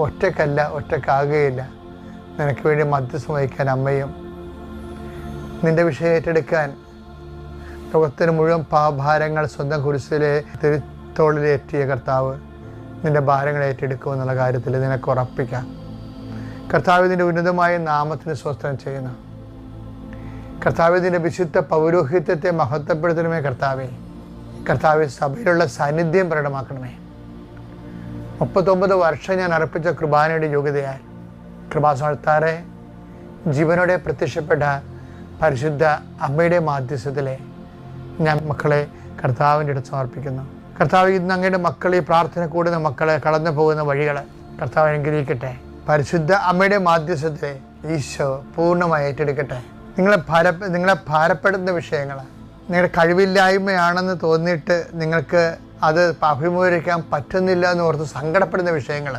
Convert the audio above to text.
ഒറ്റക്കാകുകയില്ല. നിനക്ക് വേണ്ടി മധ്യസ്ഥം വഹിക്കാൻ അമ്മയും, നിന്റെ വിഷയം ഏറ്റെടുക്കാൻ ലോകത്തിന് മുഴുവൻ പാപഭാരങ്ങൾ സ്വന്തം കുരിശിലെ തിരുത്തോളിലേറ്റിയ കർത്താവ് നിന്റെ ഭാരങ്ങൾ ഏറ്റെടുക്കുമെന്നുള്ള കാര്യത്തിൽ നിനക്ക് ഉറപ്പിക്കാം. കർത്താവ് ഇതിൻ്റെ ഉന്നതമായ നാമത്തിന് സ്വസ്ത്രം ചെയ്യുന്നു. കർത്താവ് ഇതിൻ്റെ വിശുദ്ധ പൗരോഹിത്യത്തെ മഹത്വപ്പെടുത്തണമേ. കർത്താവ് സഭയിലുള്ള സാന്നിധ്യം പ്രകടമാക്കണമേ. 39 വർഷം ഞാൻ അർപ്പിച്ച കൃപാനയുടെ യോഗ്യതയാൽ കൃപാസനത്താറെ ജീവനോടെ പ്രത്യക്ഷപ്പെട്ട പരിശുദ്ധ അമ്മയുടെ മാധ്യസ്ഥത്തിലെ ഞാൻ മക്കളെ കർത്താവിൻ്റെ അടുത്ത് സമർപ്പിക്കുന്നു. കർത്താവ് ഇന്ന് അങ്ങയുടെ മക്കളെ, പ്രാർത്ഥന കൂടുന്ന മക്കളെ കടന്നു പോകുന്ന വഴികൾ കർത്താവ് അനുഗ്രഹിക്കട്ടെ. പരിശുദ്ധ അമ്മയുടെ മാധ്യസ്ഥത്തെ ഈശോ പൂർണ്ണമായി ഏറ്റെടുക്കട്ടെ. നിങ്ങളെ ഭാരപ്പെടുന്ന വിഷയങ്ങൾ, നിങ്ങളുടെ കഴിവില്ലായ്മയാണെന്ന് തോന്നിയിട്ട് നിങ്ങൾക്ക് അത് അഭിമുഖീകരിക്കാൻ പറ്റുന്നില്ല എന്ന് ഓർത്ത് സങ്കടപ്പെടുന്ന വിഷയങ്ങൾ